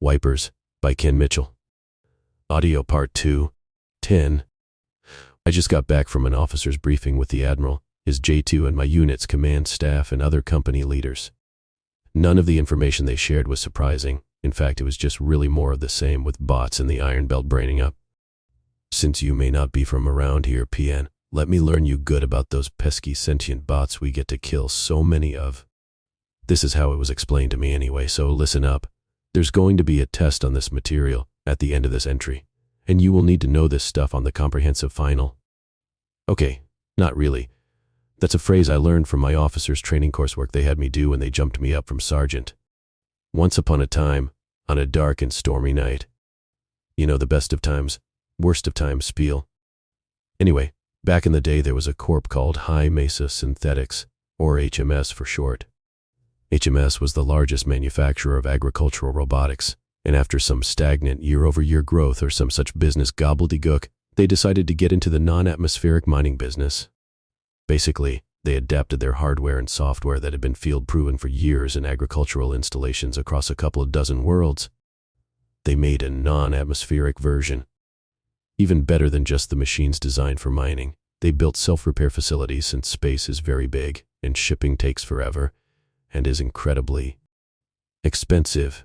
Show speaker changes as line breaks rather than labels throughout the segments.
Wipers by Ken Mitchell. Audio Part 2, 10. I just got back from an officer's briefing with the Admiral, his J2 and my unit's command staff and other company leaders. None of the information they shared was surprising. In fact, it was just really more of the same with bots and the Iron Belt braining up. Since you may not be from around here, PN, let me learn you good about those pesky sentient bots we get to kill so many of. This is how it was explained to me anyway, so listen up. There's going to be a test on this material at the end of this entry, and you will need to know this stuff on the comprehensive final. Okay, not really. That's a phrase I learned from my officer's training coursework they had me do when they jumped me up from sergeant. Once upon a time, on a dark and stormy night. You know, the best of times, worst of times spiel. Anyway, back in the day there was a corp called High Mesa Synthetics, or HMS for short. HMS was the largest manufacturer of agricultural robotics, and after some stagnant year-over-year growth or some such business gobbledygook, they decided to get into the non-atmospheric mining business. Basically, they adapted their hardware and software that had been field-proven for years in agricultural installations across a couple of dozen worlds. They made a non-atmospheric version. Even better than just the machines designed for mining, they built self-repair facilities since space is very big and shipping takes forever and is incredibly expensive.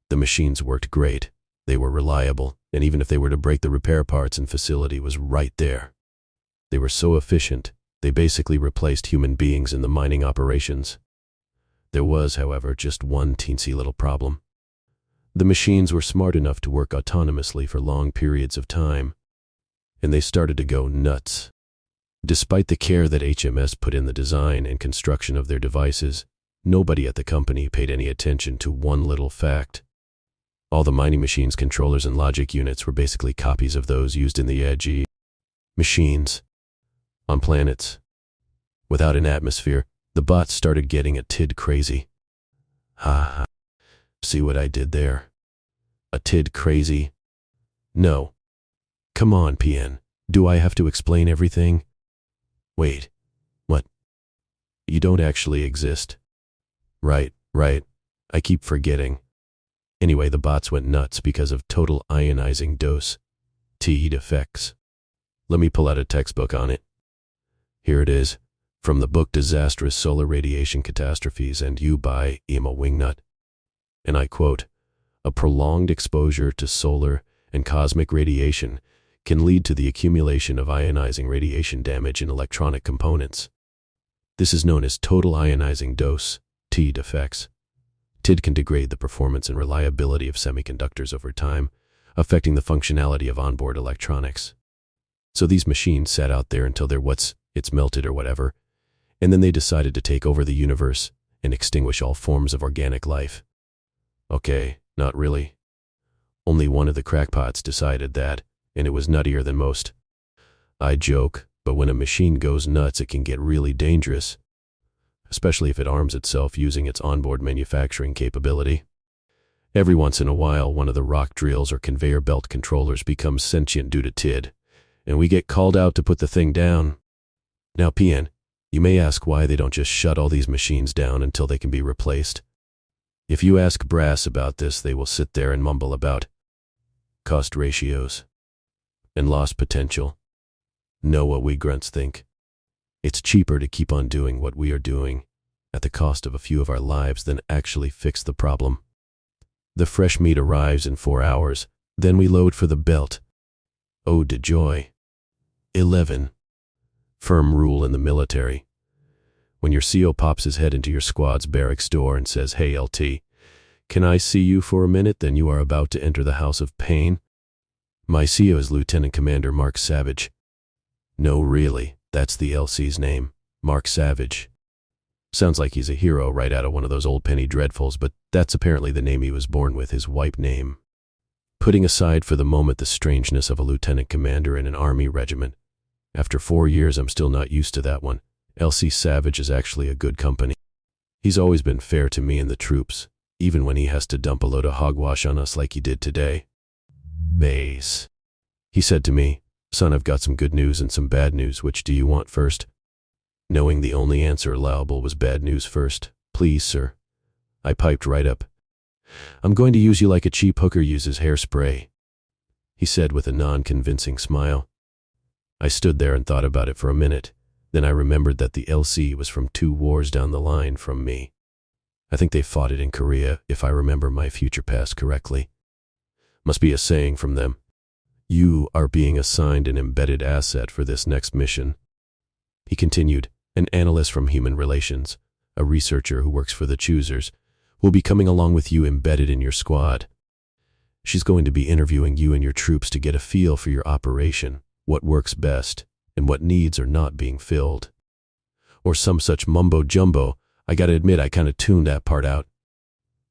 The machines worked great, they were reliable, and even if they were to break, the repair parts and facility was right there. They were so efficient, they basically replaced human beings in the mining operations. There was, however, just one teensy little problem. The machines were smart enough to work autonomously for long periods of time, and they started to go nuts. Despite the care that HMS put in the design and construction of their devices, nobody at the company paid any attention to one little fact. All the mining machines' controllers and logic units were basically copies of those used in the edgy machines on planets. Without an atmosphere, the bots started getting a tid crazy. Ha. See what I did there? A tid crazy? No. Come on, PN. Do I have to explain everything? Wait. What? You don't actually exist. Right. I keep forgetting. Anyway, the bots went nuts because of total ionizing dose, TED effects. Let me pull out a textbook on it. Here it is, from the book Disastrous Solar Radiation Catastrophes and You by Emma Wingnut. And I quote, "A prolonged exposure to solar and cosmic radiation can lead to the accumulation of ionizing radiation damage in electronic components. This is known as total ionizing dose, TED effects. TID can degrade the performance and reliability of semiconductors over time, affecting the functionality of onboard electronics. So these machines sat out there until it's melted or whatever, and then they decided to take over the universe and extinguish all forms of organic life. Okay, not really. Only one of the crackpots decided that, and it was nuttier than most. I joke, but when a machine goes nuts, it can get really dangerous, especially if it arms itself using its onboard manufacturing capability. Every once in a while, one of the rock drills or conveyor belt controllers becomes sentient due to TID, and we get called out to put the thing down. Now, PN, you may ask why they don't just shut all these machines down until they can be replaced. If you ask brass about this, they will sit there and mumble about cost ratios and lost potential. Know what we grunts think? It's cheaper to keep on doing what we are doing, at the cost of a few of our lives, than actually fix the problem. The fresh meat arrives in 4 hours, then we load for the belt. Ode to joy. 11. Firm rule in the military. When your CO pops his head into your squad's barracks door and says, "Hey LT, can I see you for a minute?" then you are about to enter the house of pain. My CO is Lieutenant Commander Mark Savage. No, really. That's the LC's name, Mark Savage. Sounds like he's a hero right out of one of those old penny dreadfuls, but that's apparently the name he was born with, his wipe name. Putting aside for the moment the strangeness of a lieutenant commander in an army regiment, after 4 years I'm still not used to that one. LC Savage is actually a good company. He's always been fair to me and the troops, even when he has to dump a load of hogwash on us like he did today. Base. He said to me, "Son, I've got some good news and some bad news. Which do you want first?" Knowing the only answer allowable was bad news first. "Please, sir." I piped right up. I'm going to use you like a cheap hooker uses hairspray, he said with a non-convincing smile. I stood there and thought about it for a minute. Then I remembered that the LC was from 2 wars down the line from me. I think they fought it in Korea, if I remember my future past correctly. Must be a saying from them. You are being assigned an embedded asset for this next mission. He continued, an analyst from Human Relations, a researcher who works for the Choosers, will be coming along with you embedded in your squad. She's going to be interviewing you and your troops to get a feel for your operation, what works best, and what needs are not being filled. Or some such mumbo-jumbo. I gotta admit I kinda tuned that part out.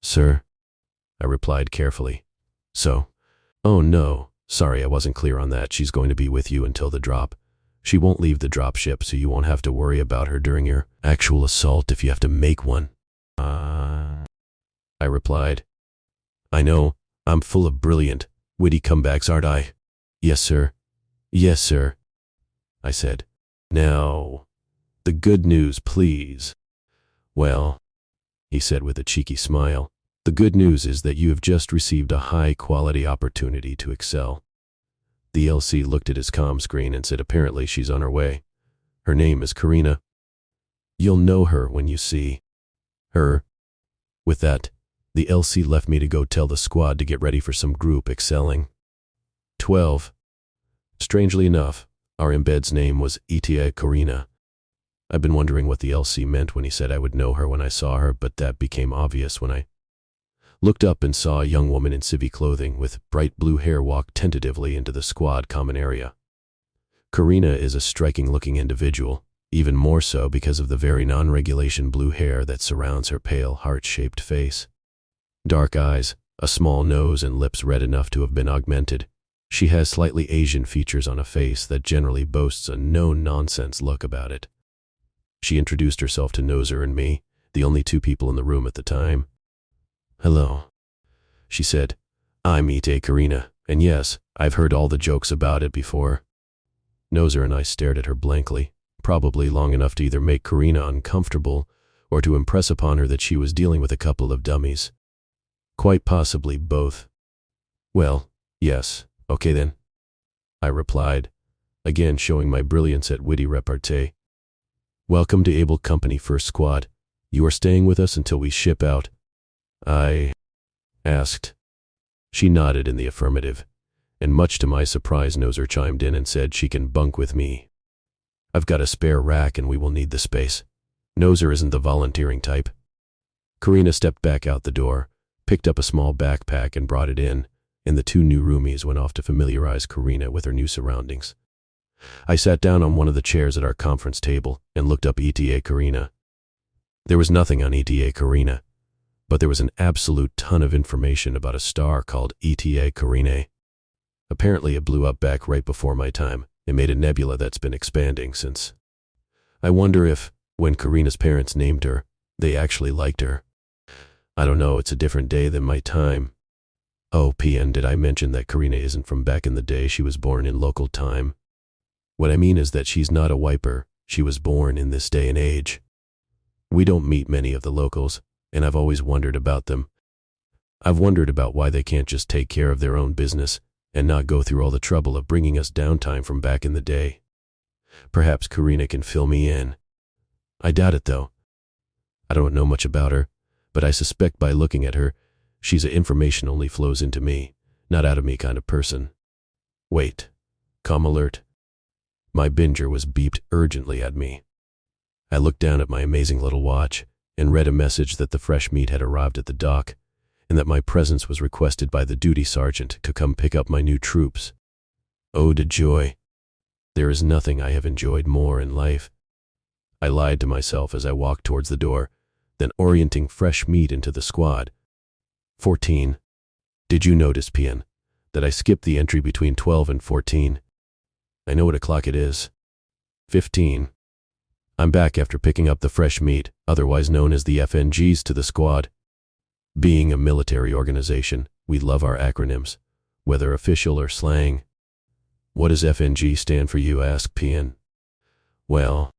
Sir, I replied carefully. So? Oh no, sorry I wasn't clear on that. She's going to be with you until the drop. She won't leave the drop ship, so you won't have to worry about her during your actual assault if you have to make one. I replied. I know, I'm full of brilliant, witty comebacks, aren't I? Yes, sir. Yes, sir, I said. Now, the good news, please. Well, he said with a cheeky smile, the good news is that you have just received a high-quality opportunity to excel. The LC looked at his comm screen and said apparently she's on her way. Her name is Karina. You'll know her when you see her. With that, the LC left me to go tell the squad to get ready for some group excelling. 12. Strangely enough, our embed's name was Itia Karina. I've been wondering what the LC meant when he said I would know her when I saw her, but that became obvious when I looked up and saw a young woman in civvy clothing with bright blue hair walk tentatively into the squad common area. Karina is a striking-looking individual, even more so because of the very non-regulation blue hair that surrounds her pale, heart-shaped face. Dark eyes, a small nose, and lips red enough to have been augmented. She has slightly Asian features on a face that generally boasts a no-nonsense look about it. She introduced herself to Noser and me, the only 2 people in the room at the time. Hello, she said. I'm Ite Karina, and yes, I've heard all the jokes about it before. Noser and I stared at her blankly, probably long enough to either make Karina uncomfortable or to impress upon her that she was dealing with a couple of dummies. Quite possibly both. Well, yes, okay then, I replied, again showing my brilliance at witty repartee. Welcome to Able Company First Squad. You are staying with us until we ship out? I asked. She nodded in the affirmative, and much to my surprise Noser chimed in and said she can bunk with me. I've got a spare rack and we will need the space. Noser isn't the volunteering type. Karina stepped back out the door, picked up a small backpack and brought it in, and the 2 new roomies went off to familiarize Karina with her new surroundings. I sat down on one of the chairs at our conference table and looked up ETA Karina. There was nothing on ETA Karina, but there was an absolute ton of information about a star called ETA Carinae. Apparently it blew up back right before my time and made a nebula that's been expanding since. I wonder if, when Karina's parents named her, they actually liked her. I don't know, it's a different day than my time. Oh, PN, did I mention that Karina isn't from back in the day? She was born in local time. What I mean is that she's not a wiper. She was born in this day and age. We don't meet many of the locals, and I've always wondered about them. I've wondered about why they can't just take care of their own business and not go through all the trouble of bringing us downtime from back in the day. Perhaps Karina can fill me in. I doubt it, though. I don't know much about her, but I suspect by looking at her, she's a information only flows into me, not out of me kind of person. Wait. Comm alert. My binger was beeped urgently at me. I looked down at my amazing little watch and read a message that the fresh meat had arrived at the dock and that my presence was requested by the duty sergeant to come pick up my new troops. Oh, the joy. There is nothing I have enjoyed more in life. I lied to myself as I walked towards the door, then orienting fresh meat into the squad. 14. Did you notice, PN, that I skipped the entry between 12 and 14? I know what o'clock it is. 15. I'm back after picking up the fresh meat, otherwise known as the FNGs, to the squad. Being a military organization, we love our acronyms, whether official or slang. What does FNG stand for, you ask, PN? Well,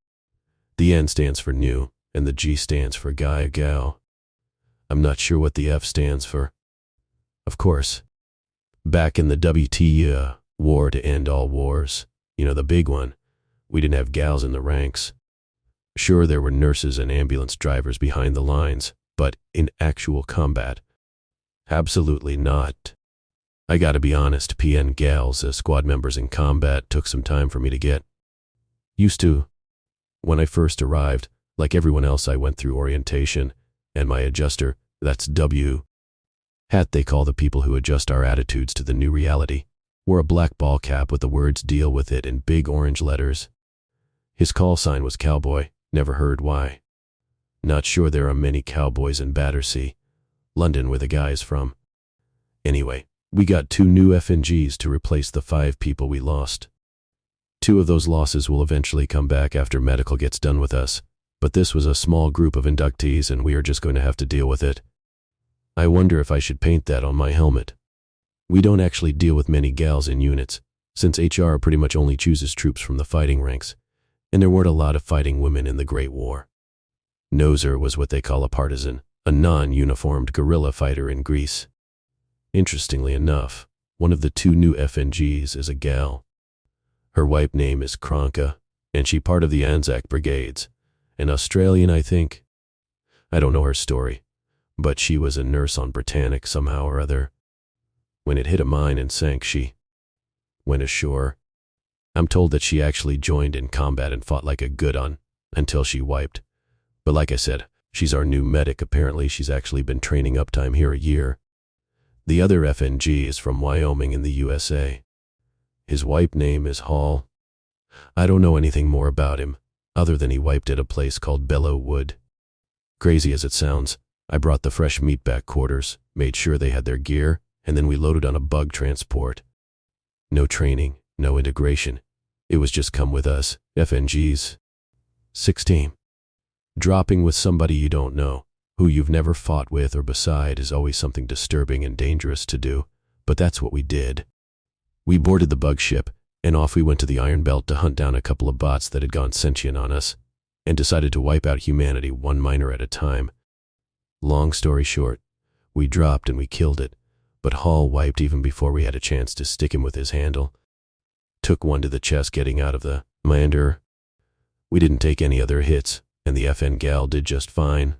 the N stands for new, and the G stands for guy or gal. I'm not sure what the F stands for. Of course, back in the WT war to end all wars, the big one, we didn't have gals in the ranks. Sure, there were nurses and ambulance drivers behind the lines, but in actual combat, absolutely not. I gotta be honest, PN gals as squad members in combat took some time for me to get used to. When I first arrived, like everyone else, I went through orientation, and my adjuster, that's W. Hat they call the people who adjust our attitudes to the new reality, wore a black ball cap with the words "Deal with it" in big orange letters. His call sign was Cowboy, never heard why. Not sure there are many cowboys in Battersea, London, where the guy's from. Anyway, we got 2 new FNGs to replace the 5 people we lost. 2 of those losses will eventually come back after medical gets done with us, but this was a small group of inductees and we are just going to have to deal with it. I wonder if I should paint that on my helmet. We don't actually deal with many gals in units, since HR pretty much only chooses troops from the fighting ranks, and there weren't a lot of fighting women in the Great War. Noser was what they call a partisan, a non-uniformed guerrilla fighter in Greece. Interestingly enough, one of the 2 new FNGs is a gal. Her wife name is Kronka, and she part of the Anzac Brigades, an Australian, I think. I don't know her story, but she was a nurse on Britannic somehow or other. When it hit a mine and sank, she went ashore. I'm told that she actually joined in combat and fought like a good un until she wiped. But like I said, she's our new medic. Apparently she's actually been training uptime here a year. The other FNG is from Wyoming in the USA. His wife name is Hall. I don't know anything more about him, other than he wiped at a place called Bellow Wood. Crazy as it sounds, I brought the fresh meat back quarters, made sure they had their gear, and then we loaded on a bug transport. No training, no integration. It was just come with us, FNGs. 16. Dropping with somebody you don't know, who you've never fought with or beside, is always something disturbing and dangerous to do, but that's what we did. We boarded the bug ship, and off we went to the Iron Belt to hunt down a couple of bots that had gone sentient on us, and decided to wipe out humanity one miner at a time. Long story short, we dropped and we killed it, but Hall wiped even before we had a chance to stick him with his handle. Took one to the chest getting out of the Mander. We didn't take any other hits, and the FN gal did just fine.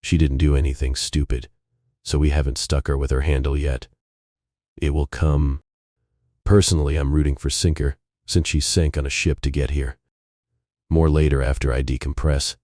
She didn't do anything stupid, so we haven't stuck her with her handle yet. It will come. Personally, I'm rooting for Sinker, since she sank on a ship to get here. More later after I decompress.